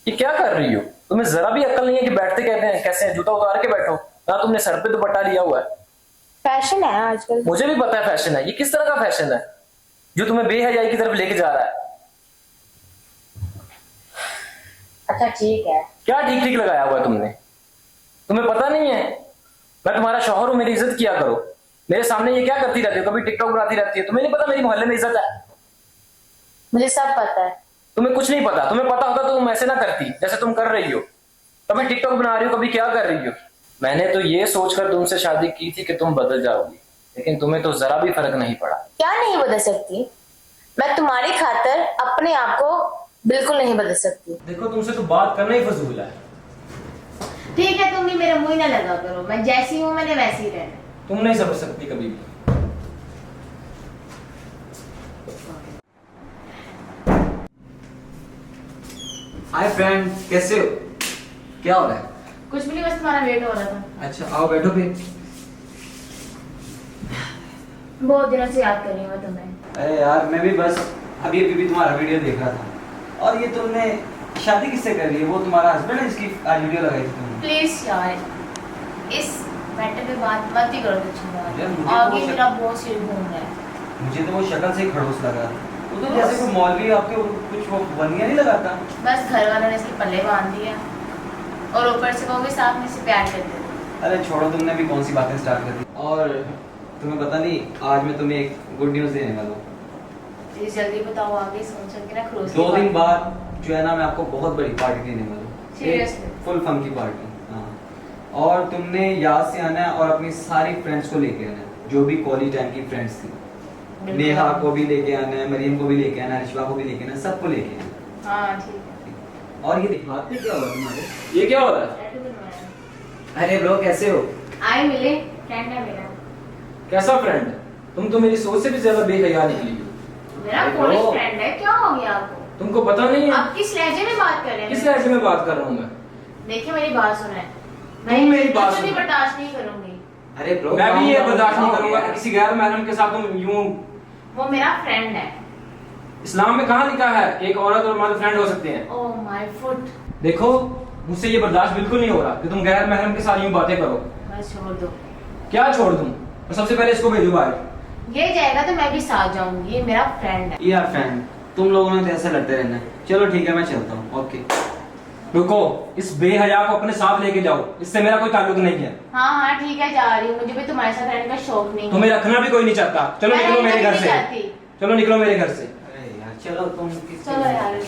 ये क्या कर रही हो? तुम्हें जरा भी अक्ल नहीं है कि बैठते कहते हैं कैसे हैं? जूता उतार के बैठो ना, तुमने सर पे दुपट्टा लिया हुआ है। फैशन है आजकल। मुझे भी पता है फैशन है, ये किस तरह का फैशन है जो तुम्हें बेहयाई की तरफ लेके जा रहा है? अच्छा ठीक है। क्या ठीक ठीक लगाया हुआ है तुमने? तुम्हें पता नहीं है मैं तुम्हारा शौहर हूं, मेरी इज्जत किया करो। मेरे सामने ये क्या करती रहती हो? कभी टिकटॉक बनाती रहती है। तुम्हें नहीं पता मेरी मोहल्ले में इज्जत है? मुझे सब पता है। तुम्हें कुछ नहीं पता। तुम्हें पता होता तो तुम ऐसे ना करती जैसे तुम कर रही हो। कभी टिकटॉक बना रही हो, कभी क्या कर रही हो। मैंने तो ये सोचकर तुमसे शादी की थी कि तुम बदल जाओगी, लेकिन तुम्हें तो जरा भी फर्क नहीं पड़ा। क्या नहीं बदल सकती? मैं तुम्हारी खातर अपने आप को बिल्कुल नहीं बदल सकती। देखो, तुमसे तो बात करना ही फजूल है। ठीक है, तुम भी मेरे मुंह ही ना लगा करो। मैं जैसी हूँ मैंने वैसी ही रहना। तुम नहीं समझ सकती कभी भी। हाय फ्रेंड, कैसे हो? क्या हो रहा है? कुछ भी नहीं, बस तुम्हारा वेट हो रहा था। अच्छा आओ बैठो फिर। बहुत दिनों से याद कर रही हूँ मैं तुम्हें। अरे यार मैं भी बस अभी अभी भी तुम्हारा वीडियो देख रहा था। और ये तुमने शादी किससे कर ली है? वो तुम्हारा हस्बैंड है जिसकी आज वीडियो लगाई थी तुमने? प्लीज यार, इस मैटर पे बात मत ही करो कुछ यार, नहीं। मुझे आगे वो मेरा बहुत सिर घूम रहा है। मुझे तो वो शक्ल से ही खड़ूस लगा। वो तो जैसे कोई मौलवी आपके कुछ वो बनिया नहीं लगाता। बस घर वालों ने इसके पल्ले बांध दिया और ऊपर से वो भी साथ में से प्यार करते थे। अरे छोड़ो, तुमने भी कौन सी बातें स्टार्ट कर दी। और तुम्हें पता नहीं, आज मैं तुम्हें एक गुड न्यूज़ देने वाला हूँ। प्लीज जल्दी बताओ, आगे सोच के ना खरोच। 2 दिन बाद जो है ना, मैं आपको बहुत बड़ी पार्टी देने वाला हूँ। Seriously? फुल फन की पार्टी। हाँ, और तुमने याद से आना है और अपनी सारी फ्रेंड्स को लेके आना है, जो भी कॉलेज टाइम की फ्रेंड्स थी। बिल्कुल। नेहा को भी लेके आना है, मरियम को भी लेके आना है, रिश्वा को भी लेके आना है, सबको लेके आना है। हाँ ठीक है। और ये हाथ पे क्या हुआ तुम्हारे? ये क्या हो रहा है? टैटू बनवाया। अरे ब्रो, कैसे हो? आए मिले, फ्रेंड है मेरा। कैसा फ्रेंड? तुम तो मेरी सोच से भी ज्यादा बेहया निकली हो। मेरा अरे कॉलेज bro। फ्रेंड है, क्या हो गया आपको? तुमको पता नहीं है आप किस लहजे में बात कर रहे हैं? किस लहजे में बात कर रहा हूँ मैं? देखिए मेरी बात सुने। तुम मेरी बात भी सुनो। बर्दाश्त नहीं करूंगी। अरे ब्रो, मैं भी ये बर्दाश्त नहीं क्या हो करूंगा गया? कि किसी गैर महरम के साथ तुम यूं। वो मेरा फ्रेंड है। इस्लाम में कहाँ लिखा है एक औरत और मर्द फ्रेंड हो सकते हैं? Oh my foot. देखो, मुझसे ये बर्दाश्त बिल्कुल नहीं हो रहा कि तुम गैर महरम के साथ यूं बातें करो। बस छोड़ दो। क्या छोड़ दूं? और सबसे पहले इसको भेजो बाहर। ये जाएगा तो मैं भी साथ जाऊंगी, ये मेरा फ्रेंड है। यार फ्रेंड, तुम लोगों ने तो ऐसे लड़ते रहना है। चलो ठीक है, मैं चलता हूँ। ओके। रुको, इस बेहया को अपने साथ लेके जाओ, इससे मेरा कोई ताल्लुक नहीं है। हाँ हाँ ठीक है, जा रही हूँ। मुझे भी तुम्हारे साथ रहने का शौक नहीं है। तुम्हें रखना भी कोई नहीं चाहता। चलो मैं निकलो रहना मेरे भी घर नहीं से। चाहती। चलो निकलो मेरे घर से। अरे यार चलो, तुम चलो यार।